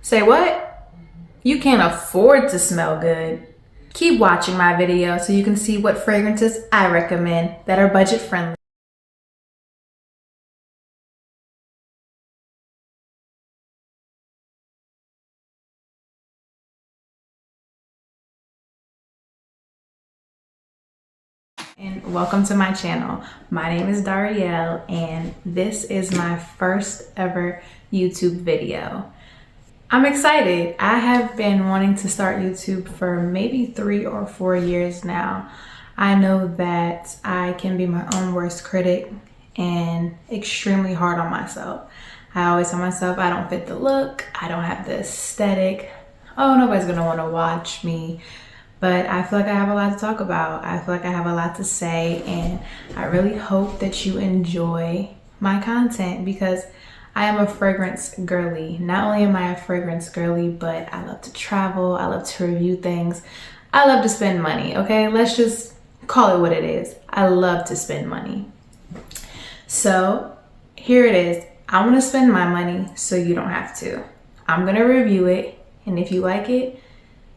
Say what? You can't afford to smell good. Keep watching my video so you can see what fragrances I recommend that are budget friendly. And welcome to my channel. My name is Darielle and this is my first ever YouTube video. I'm excited. I have been wanting to start YouTube for maybe 3 or 4 years now. I know that I can be my own worst critic and extremely hard on myself. I always tell myself I don't fit the look, I don't have the aesthetic, oh, nobody's gonna wanna watch me. But I feel like I have a lot to talk about. I feel like I have a lot to say, and I really hope that you enjoy my content because I am a fragrance girly. Not only am I a fragrance girly, but I love to travel, I love to review things, I love to spend money, okay? Let's just call it what it is. I love to spend money. So here it is. I wanna spend my money so you don't have to. I'm gonna review it, and if you like it,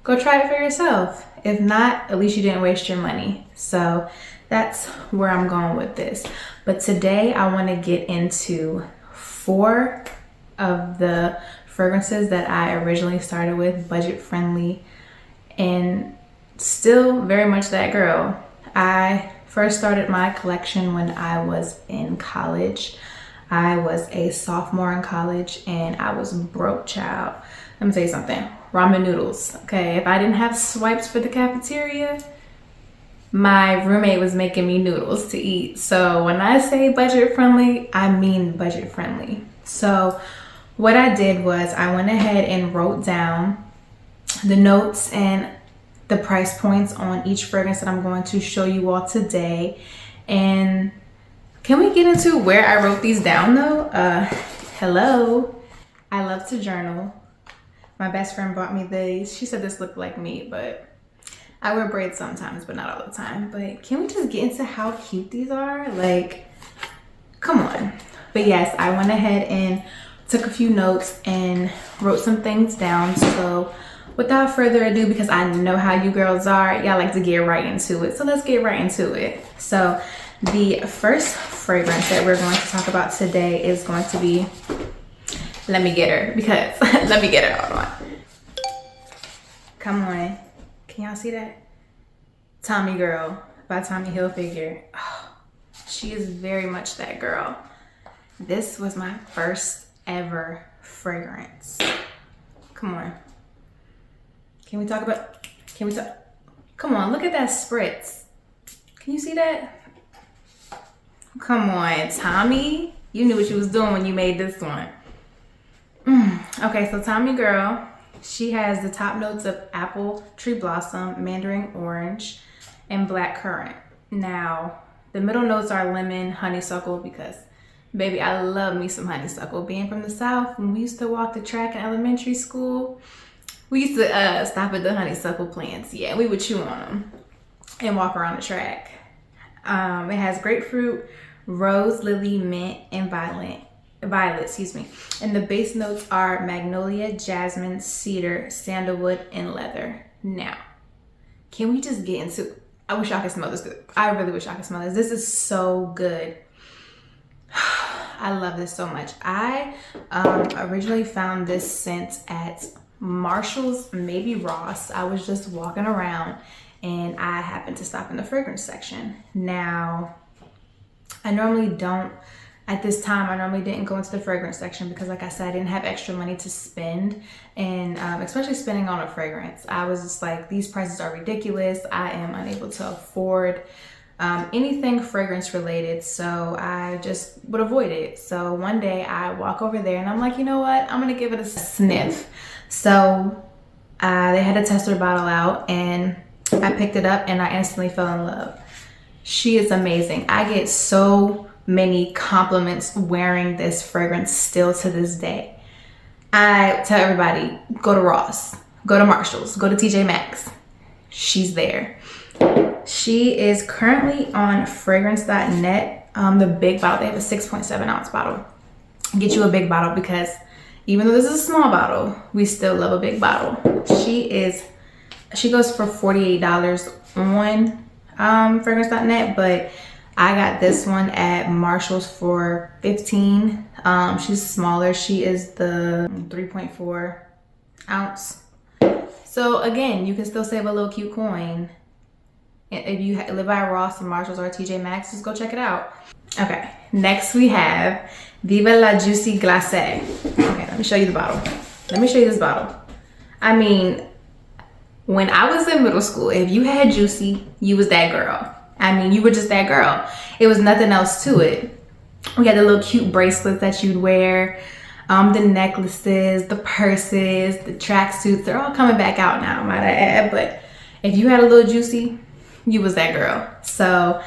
go try it for yourself. If not, at least you didn't waste your money. So that's where I'm going with this. But today I want to get into 4 of the fragrances that I originally started with, budget friendly, and still very much that girl. I first started my collection when I was in college. I was a sophomore in college and I was broke, child. Let me tell you something. Ramen noodles. Okay, if I didn't have swipes for the cafeteria, my roommate was making me noodles to eat. So when I say budget friendly, I mean budget friendly. So what I did was I went ahead and wrote down the notes and the price points on each fragrance that I'm going to show you all today. And can we get into where I wrote these down though? Hello. I love to journal. My best friend bought me these. She said this looked like me, but I wear braids sometimes, but not all the time. But can we just get into how cute these are? Like, come on. But yes, I went ahead and took a few notes and wrote some things down. So without further ado, because I know how you girls are, y'all like to get right into it. So let's get right into it. So the first fragrance that we're going to talk about today is going to be, let me get her, because let me get her, hold on. Come on, can y'all see that? Tommy Girl by Tommy Hilfiger. Oh, she is very much that girl. This was my first ever fragrance. Come on. Come on, look at that spritz. Can you see that? Come on, Tommy. You knew what you was doing when you made this one. Okay, so Tommy Girl, she has the top notes of apple, tree blossom, mandarin orange, and black currant. Now, the middle notes are lemon, honeysuckle, because baby, I love me some honeysuckle. Being from the South, when we used to walk the track in elementary school, we used to stop at the honeysuckle plants. Yeah, we would chew on them and walk around the track. It has grapefruit, rose, lily, mint, and violet, and the base notes are magnolia, jasmine, cedar, sandalwood, and leather. Now, can we just get into, I wish y'all could smell this good. I really wish I could smell this. This is so good. I love this so much. I originally found this scent at Marshall's, maybe Ross. I was just walking around and I happened to stop in the fragrance section. Now, I normally don't, at this time, I normally didn't go into the fragrance section because like I said, I didn't have extra money to spend, and especially spending on a fragrance. I was just like, these prices are ridiculous. I am unable to afford anything fragrance related, so I just would avoid it. So one day I walk over there and I'm like, you know what? I'm gonna give it a sniff. So they had a tester bottle out and I picked it up and I instantly fell in love. She is amazing. I get so many compliments wearing this fragrance still to this day. I tell everybody, go to Ross, go to Marshall's, go to TJ Maxx. She's there. She is currently on fragrance.net. The big bottle, they have a 6.7 ounce bottle. Get you a big bottle because Even though this is a small bottle, we still love a big bottle. She goes for $48 on fragrance.net, but I got this one at Marshall's for $15. She's smaller. She is the 3.4 ounce. So again, you can still save a little cute coin. If you live by Ross and Marshalls or TJ Maxx, just go check it out. Okay, next we have Viva la Juicy Glacé. Okay, let me show you the bottle. Let me show you this bottle. I mean, when I was in middle school, if you had Juicy, you was that girl. I mean, you were just that girl. It was nothing else to it. We had the little cute bracelets that you'd wear, the necklaces, the purses, the tracksuits. They're all coming back out now, might I add. But if you had a little Juicy, you was that girl. So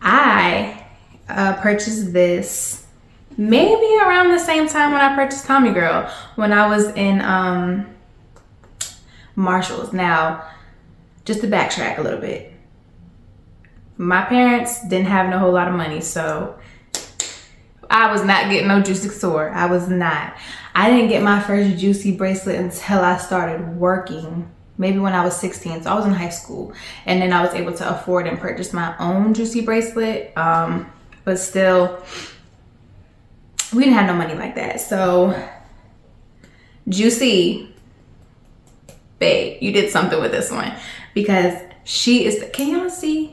I purchased this maybe around the same time when I purchased Tommy Girl, when I was in Marshall's. Now, just to backtrack a little bit, my parents didn't have no whole lot of money, so I was not getting no Juicy Couture. I was not. I didn't get my first Juicy bracelet until I started working, maybe when I was 16. So I was in high school, and then I was able to afford and purchase my own Juicy bracelet. But still, we didn't have no money like that. So Juicy, babe, you did something with this one, because she is, can y'all see?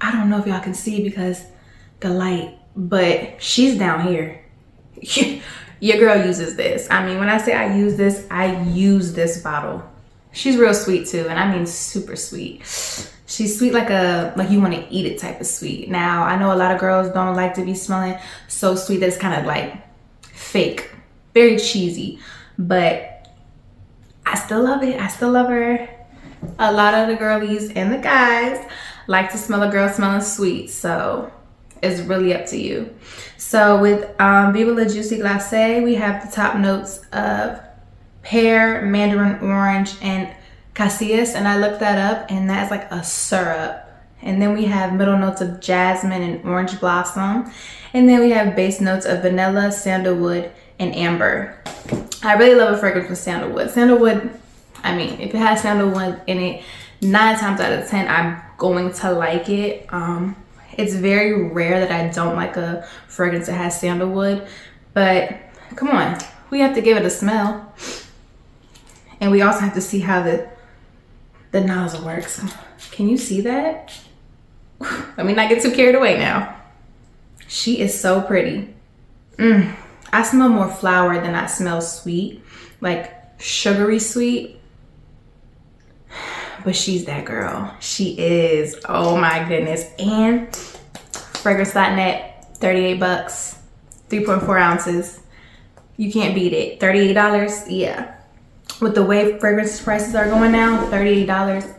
I don't know if y'all can see because the light, but she's down here. Your girl uses this. I mean, when I say I use this bottle. She's real sweet too, and I mean super sweet. She's sweet like you want to eat it type of sweet. Now, I know a lot of girls don't like to be smelling so sweet that it's kind of like fake, very cheesy, but I still love it. I still love her. A lot of the girlies and the guys like to smell a girl smelling sweet, so it's really up to you. So with Viva la Juicy Glacé, we have the top notes of pear, mandarin orange, and cassis, and I looked that up, and that's like a syrup. And then we have middle notes of jasmine and orange blossom, and then we have base notes of vanilla, sandalwood, and amber. I really love a fragrance with sandalwood. Sandalwood, I mean, if it has sandalwood in it, 9 times out of 10 I'm going to like it. It's very rare that I don't like a fragrance that has sandalwood, but come on, we have to give it a smell. And we also have to see how the nozzle works. Can you see that? Let me not get too carried away now. She is so pretty. I smell more flower than I smell sweet, like sugary sweet. But she's that girl. She is. Oh my goodness. And fragrance.net, 38 bucks, 3.4 ounces. You can't beat it. $38, yeah. With the way fragrance prices are going now, $38,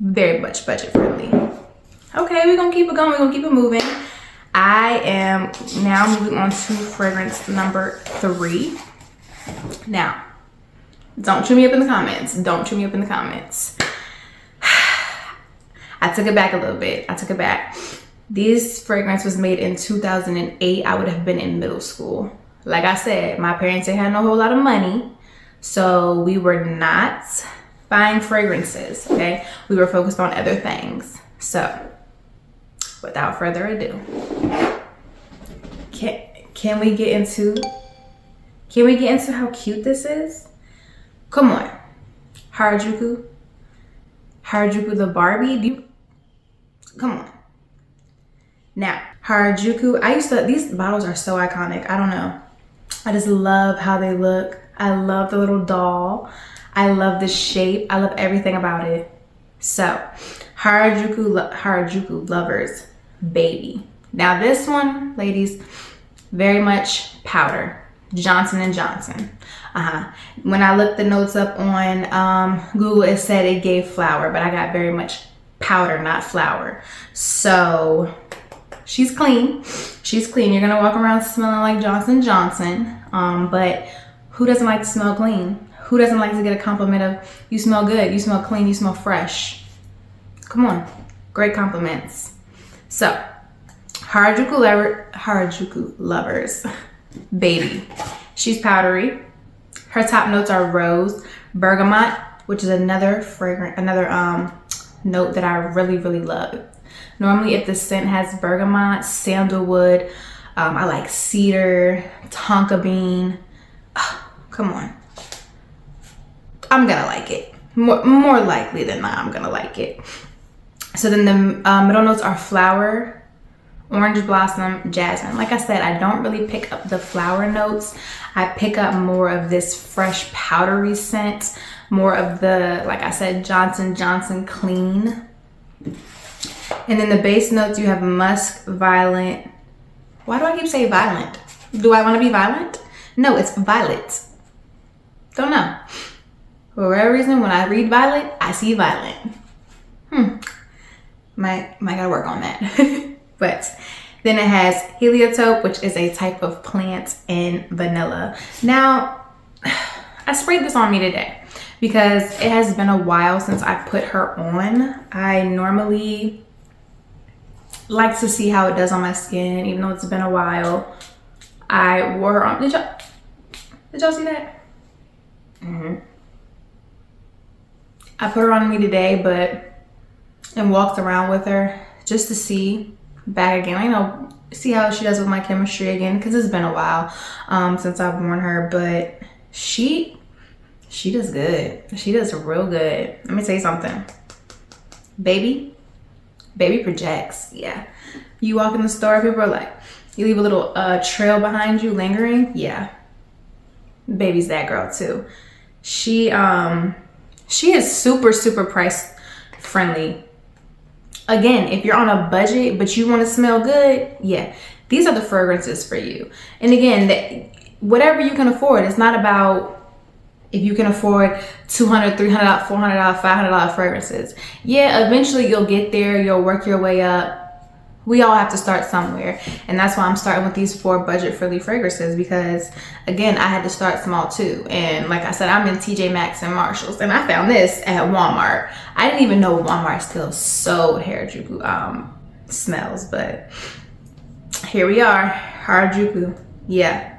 very much budget friendly. Okay, we're gonna keep it going, we're gonna keep it moving. I am now moving on to fragrance number 3. Now, don't chew me up in the comments. Don't chew me up in the comments. I took it back a little bit. I took it back. This fragrance was made in 2008. I would have been in middle school. Like I said, my parents didn't have no whole lot of money, so we were not buying fragrances, okay? We were focused on other things. So, without further ado, can we get into how cute this is? Come on. Harajuku the Barbie. Come on. Now, Harajuku, these bottles are so iconic. I don't know. I just love how they look. I love the little doll. I love the shape. I love everything about it. So, Harajuku lovers, baby. Now this one, ladies, very much powder. Johnson & Johnson. When I looked the notes up on Google, it said it gave flower, but I got very much powder, not flower. So she's clean. She's clean. You're gonna walk around smelling like Johnson & Johnson. But who doesn't like to smell clean? Who doesn't like to get a compliment of, you smell good, you smell clean, you smell fresh? Come on, great compliments. So, Harajuku lovers, Baby. She's powdery. Her top notes are rose, bergamot, which is another note that I really, really love. Normally, if the scent has bergamot, sandalwood, I like cedar, tonka bean. Oh, come on. I'm gonna like it. More likely than not, I'm gonna like it. So then the middle notes are flower, orange blossom, jasmine. Like I said, I don't really pick up the flower notes. I pick up more of this fresh powdery scent, more of the, like I said, Johnson & Johnson clean. And then the base notes, you have musk, violet. Why do I keep saying violent? Do I want to be violent? No, it's violet. Don't know. For whatever reason, when I read violet, I see violet. Might gotta work on that. But then it has heliotrope, which is a type of plant, and vanilla. Now, I sprayed this on me today because it has been a while since I put her on. I normally like to see how it does on my skin, even though it's been a while. I wore her on. Did y'all see that? I put her on me today, and walked around with her just to see back again. See how she does with my chemistry again, because it's been a while since I've worn her. But she does good. She does real good. Let me tell you something. Baby projects. Yeah. You walk in the store, people are like, you leave a little trail behind you lingering. Yeah. Baby's that girl too. She is super, super price friendly. Again, if you're on a budget but you want to smell good, yeah, these are the fragrances for you. And again, whatever you can afford. It's not about if you can afford $200, $300, $400, $500 fragrances. Yeah, eventually you'll get there. You'll work your way up. We all have to start somewhere. And that's why I'm starting with these 4 budget-friendly fragrances, because again, I had to start small too. And like I said, I'm in TJ Maxx and Marshalls, and I found this at Walmart. I didn't even know Walmart still sold Harajuku smells, but here we are. Harajuku. Yeah.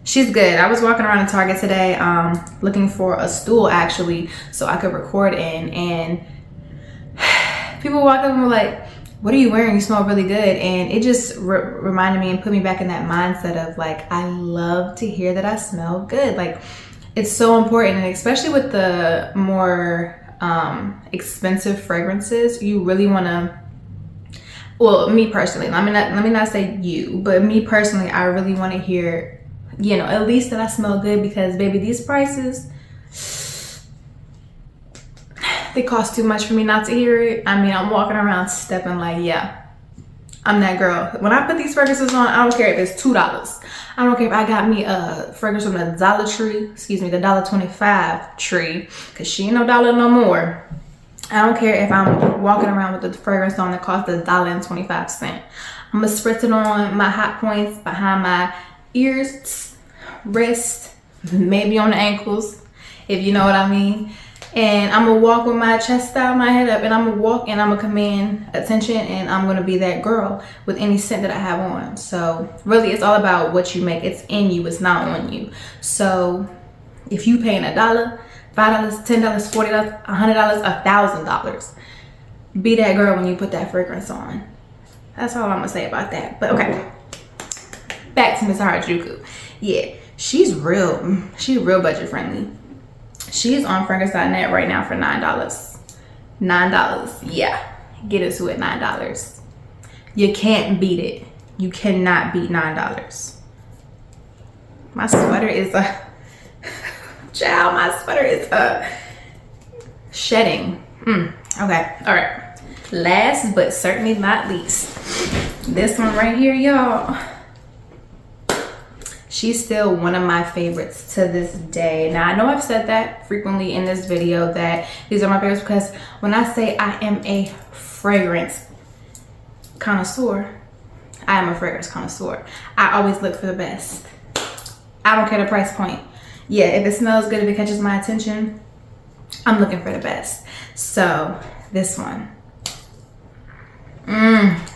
She's good. I was walking around in Target today looking for a stool actually so I could record in, and people walked up and were like, what are you wearing? You smell really good. And it just reminded me and put me back in that mindset of like, I love to hear that I smell good. Like, it's so important. And especially with the more expensive fragrances, you really want to, well, me personally, let me not say you, but me personally, I really want to hear, at least that I smell good, because baby, these prices, they cost too much for me not to hear it. I mean, I'm walking around stepping like, yeah, I'm that girl. When I put these fragrances on, I don't care if it's $2. I don't care if I got me a fragrance from the Dollar Tree, the $1.25 tree, because she ain't no dollar no more. I don't care if I'm walking around with the fragrance on that costs $1.25. I'm gonna spritz it on my hot points behind my ears, wrist, maybe on the ankles, if you know what I mean. And I'm gonna walk with my chest out, my head up, and I'm gonna walk and I'm gonna command attention, and I'm gonna be that girl with any scent that I have on. So really, it's all about what you make. It's in you, it's not on you. So if you paying $1, $5, $10, $40, $100, $1,000, be that girl when you put that fragrance on. That's all I'm gonna say about that. But okay, back to Miss Harajuku. Yeah, she's real budget friendly. She is on fragrance.net right now for $9. $9. Yeah, get into it, $9. You can't beat it. You cannot beat $9. My sweater is child, my sweater is shedding. Okay, all right. Last but certainly not least, this one right here, y'all. She's still one of my favorites to this day. Now, I know I've said that frequently in this video, that these are my favorites, because when I say I am a fragrance connoisseur, I am a fragrance connoisseur. I always look for the best. I don't care the price point. Yeah, if it smells good, if it catches my attention, I'm looking for the best. So this one.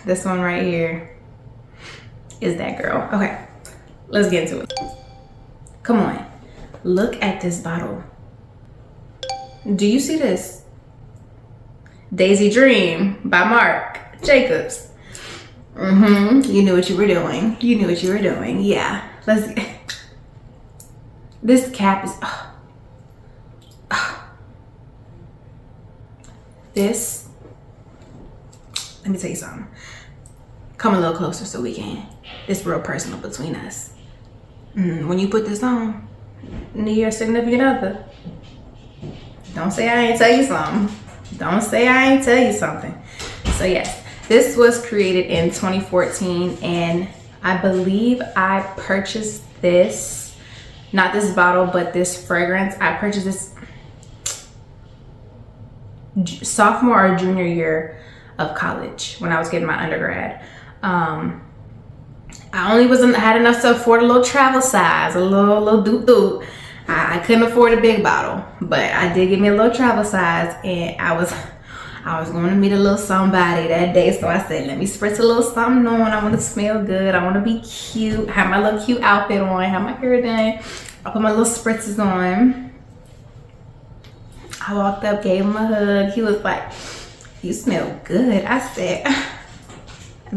This one right here is that girl. Okay. let's get into it. Come on, look at this bottle. Do you see this? Daisy Dream by Marc Jacobs. You knew what you were doing. You knew what you were doing. Yeah. This cap is. This. Let me tell you something. Come a little closer so we can. It's real personal between us. When you put this on, near your significant other, don't say I ain't tell you something. Don't say I ain't tell you something. So yes, this was created in 2014, and I believe I purchased this, not this bottle, but this fragrance. I purchased this sophomore or junior year of college when I was getting my undergrad. I only had enough to afford a little travel size, a little doop. I couldn't afford a big bottle, but I did get me a little travel size, and I was going to meet a little somebody that day, so I said, let me spritz a little something on. I want to smell good. I want to be cute. Have my little cute outfit on. Have my hair done. I put my little spritzes on. I walked up, gave him a hug. He was like, you smell good. I said,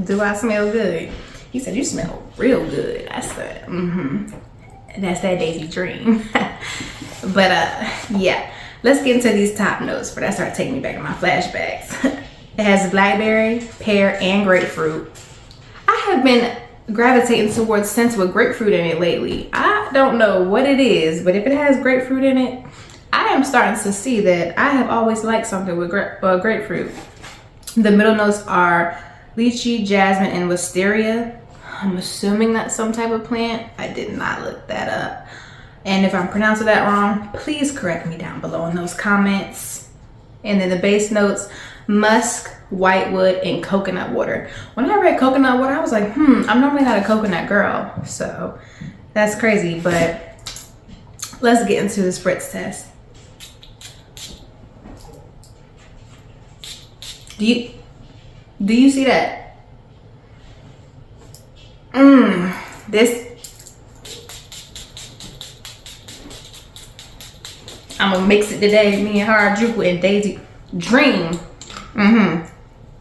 do I smell good? He said, you smell real good. I said, That's that Daisy Dream. But yeah, let's get into these top notes before that start taking me back in my flashbacks. It has blackberry, pear, and grapefruit. I have been gravitating towards scents with grapefruit in it lately. I don't know what it is, but if it has grapefruit in it, I am starting to see that I have always liked something with grapefruit. The middle notes are lychee, jasmine, and wisteria. I'm assuming that's some type of plant. I did not look that up. And if I'm pronouncing that wrong, please correct me down below in those comments. And then the base notes, musk, whitewood, and coconut water. When I read coconut water, I was like, I'm normally not a coconut girl. So that's crazy, but let's get into the spritz test. Do you see that? I'm gonna mix it today. Me and Harajuku and Daisy Dream.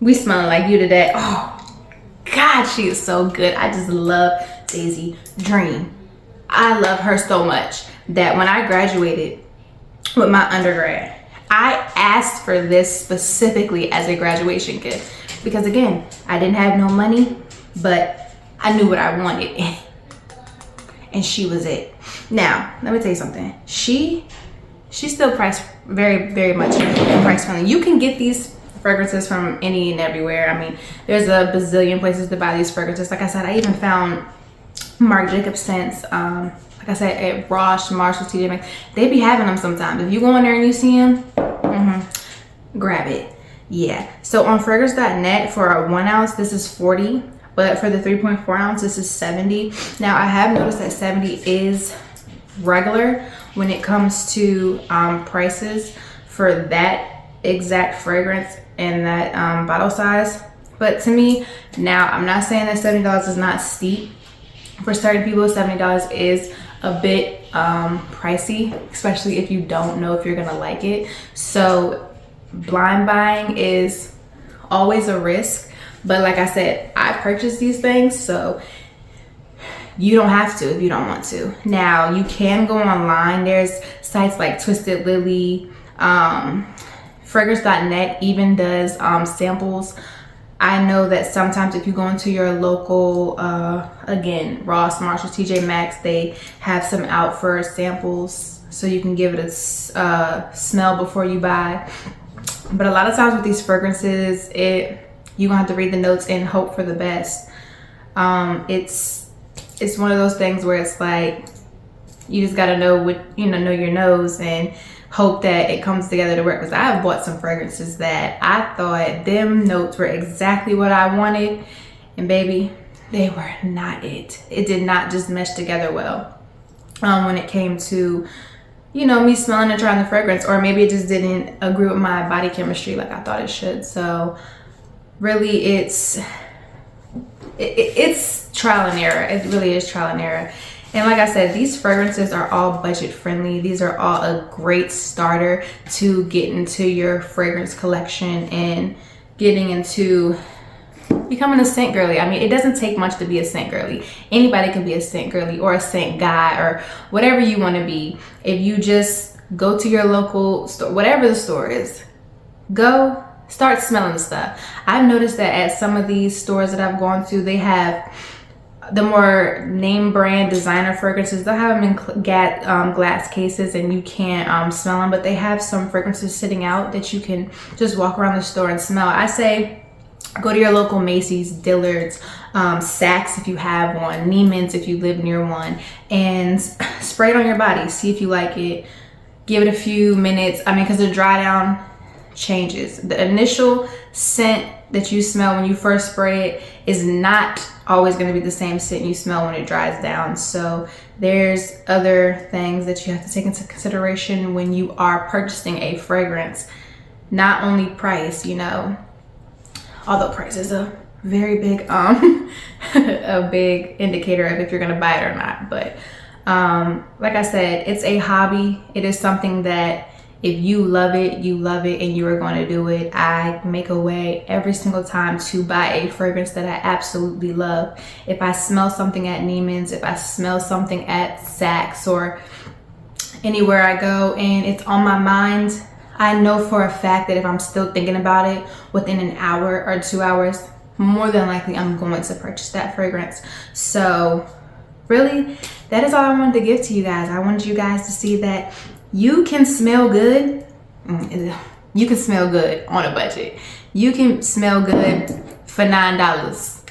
We smelling like you today. Oh God, she is so good. I just love Daisy Dream. I love her so much that when I graduated with my undergrad, I asked for this specifically as a graduation gift because again, I didn't have no money, but I knew what I wanted, and she was it. Now, let me tell you something. She's still priced very, very much price friendly. You can get these fragrances from any and everywhere. I mean, there's a bazillion places to buy these fragrances. Like I said, I even found Marc Jacobs scents. Like I said, at Ross, Marshalls, TJ Maxx, they be having them sometimes. If you go in there and you see them, grab it. Yeah. So on fragrance.net for a 1 ounce, this is 40. But for the 3.4 ounce, this is 70. Now I have noticed that 70 is regular when it comes to prices for that exact fragrance and that bottle size. But to me, now I'm not saying that $70 is not steep. For certain people, $70 is a bit pricey, especially if you don't know if you're gonna like it. So blind buying is always a risk. But like I said, I purchased these things, so you don't have to if you don't want to. Now, you can go online. There's sites like Twisted Lily, fragrance.net even does samples. I know that sometimes if you go into your local, again, Ross, Marshalls, TJ Maxx, they have some out for samples so you can give it a smell before you buy. But a lot of times with these fragrances, you're gonna have to read the notes and hope for the best. It's one of those things where it's like you just gotta know know your nose and hope that it comes together to work. Because I've bought some fragrances that I thought them notes were exactly what I wanted, and baby, they were not it. It did not just mesh together well when it came to me smelling and trying the fragrance, or maybe it just didn't agree with my body chemistry like I thought it should. So really, it's it's trial and error. It really is trial and error. And like I said, these fragrances are all budget friendly. These are all a great starter to get into your fragrance collection and getting into becoming a scent girly. I mean, it doesn't take much to be a scent girly. Anybody can be a scent girly or a scent guy or whatever you want to be. If you just go to your local store, whatever the store is, go start smelling the stuff. I've noticed that at some of these stores that I've gone to, they have the more name brand designer fragrances. They'll have them in glass cases and you can't smell them, but they have some fragrances sitting out that you can just walk around the store and smell. I say go to your local Macy's, Dillard's, Saks if you have one, Neiman's if you live near one, and spray it on your body. See if you like it. Give it a few minutes. I mean, because the dry down changes. The initial scent that you smell when you first spray it is not always going to be the same scent you smell when it dries down. So there's other things that you have to take into consideration when you are purchasing a fragrance. Not only price, you know, although price is a very big a big indicator of if you're going to buy it or not. But like I said, it's a hobby. It is something that if you love it, and you are going to do it. I make a way every single time to buy a fragrance that I absolutely love. If I smell something at Neiman's, if I smell something at Saks or anywhere I go and it's on my mind, I know for a fact that if I'm still thinking about it within an hour or 2 hours, more than likely I'm going to purchase that fragrance. So really, that is all I wanted to give to you guys. I wanted you guys to see that you can smell good. You can smell good on a budget. You can smell good for $9.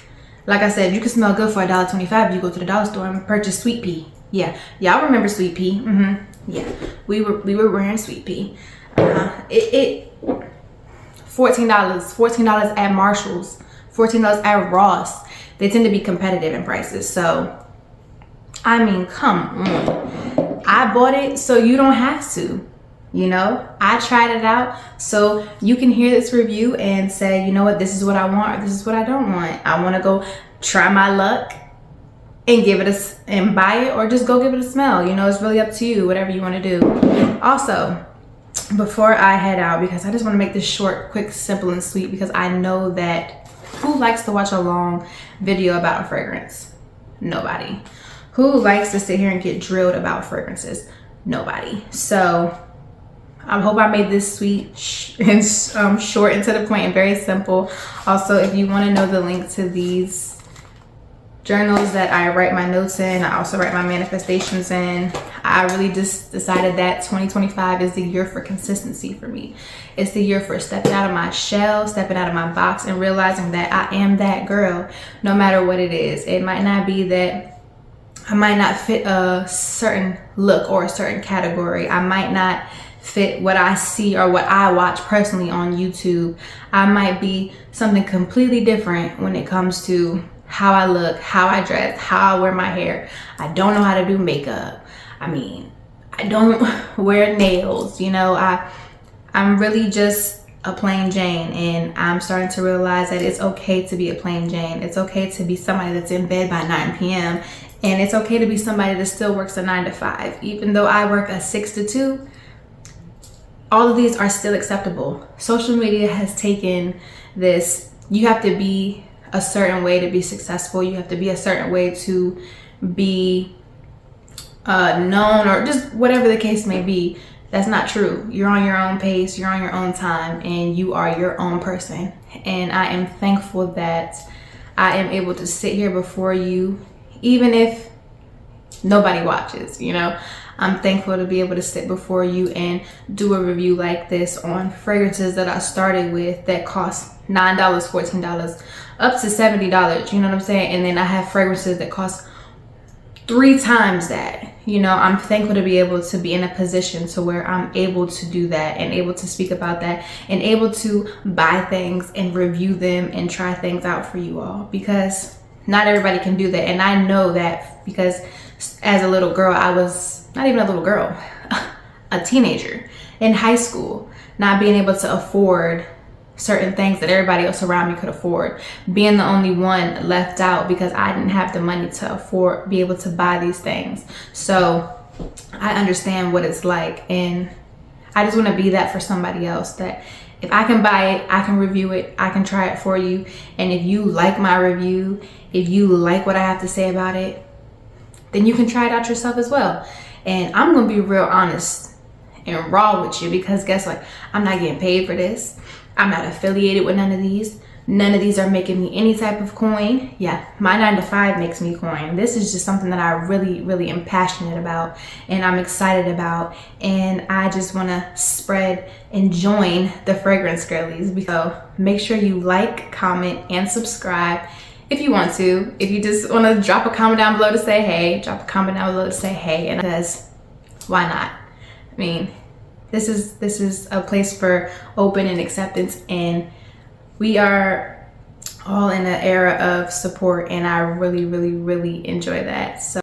Like I said, you can smell good for $1.25 if you go to the dollar store and purchase Sweet Pea. Yeah, y'all remember Sweet Pea? Yeah, we were wearing Sweet Pea. $14 at Marshall's, $14 at Ross. They tend to be competitive in prices. So I mean, come on. I bought it so you don't have to, you know. I tried it out so you can hear this review and say, you know what, this is what I want or this is what I don't want. I want to go try my luck and give it and buy it, or just go give it a smell. You know, it's really up to you, whatever you want to do. Also, before I head out, because I just want to make this short, quick, simple, and sweet, because I know that who likes to watch a long video about a fragrance? Nobody. Who likes to sit here and get drilled about fragrances? Nobody. So I hope I made this sweet and short and to the point and very simple. Also, if you want to know the link to these journals that I write my notes in, I also write my manifestations in. I really just decided that 2025 is the year for consistency for me. It's the year for stepping out of my shell, stepping out of my box, and realizing that I am that girl no matter what it is. It might not be that I might not fit a certain look or a certain category. I might not fit what I see or what I watch personally on YouTube. I might be something completely different when it comes to how I look, how I dress, how I wear my hair. I don't know how to do makeup. I mean, I don't wear nails. You know, I'm really just a plain Jane, and I'm starting to realize that it's okay to be a plain Jane. It's okay to be somebody that's in bed by 9 p.m. And it's okay to be somebody that still works a 9 to 5. Even though I work a 6 to 2, all of these are still acceptable. Social media has taken this, you have to be a certain way to be successful. You have to be a certain way to be known, or just whatever the case may be. That's not true. You're on your own pace, you're on your own time, and you are your own person. And I am thankful that I am able to sit here before you, even if nobody watches, you know. I'm thankful to be able to sit before you and do a review like this on fragrances that I started with that cost $9, $14, up to $70, you know what I'm saying? And then I have fragrances that cost 3 times that. You know, I'm thankful to be able to be in a position to where I'm able to do that and able to speak about that and able to buy things and review them and try things out for you all, because not everybody can do that. And I know that because as a little girl, I was not even a little girl, a teenager in high school, not being able to afford certain things that everybody else around me could afford, being the only one left out because I didn't have the money to be able to buy these things. So I understand what it's like, and I just want to be that for somebody else, that if I can buy it, I can review it, I can try it for you, and if you like my review, if you like what I have to say about it, then you can try it out yourself as well. And I'm gonna be real honest and raw with you, because guess what? I'm not getting paid for this. I'm not affiliated with none of these. None of these are making me any type of coin. Yeah, my 9 to 5 makes me coin. This is just something that I really, really am passionate about and I'm excited about. And I just wanna spread and join the fragrance girlies. So make sure you like, comment, and subscribe if you want to. If you just wanna drop a comment down below to say hey, drop a comment down below to say hey, and because why not? I mean, this is a place for open and acceptance, and we are all in an era of support, and I really, really, really enjoy that. So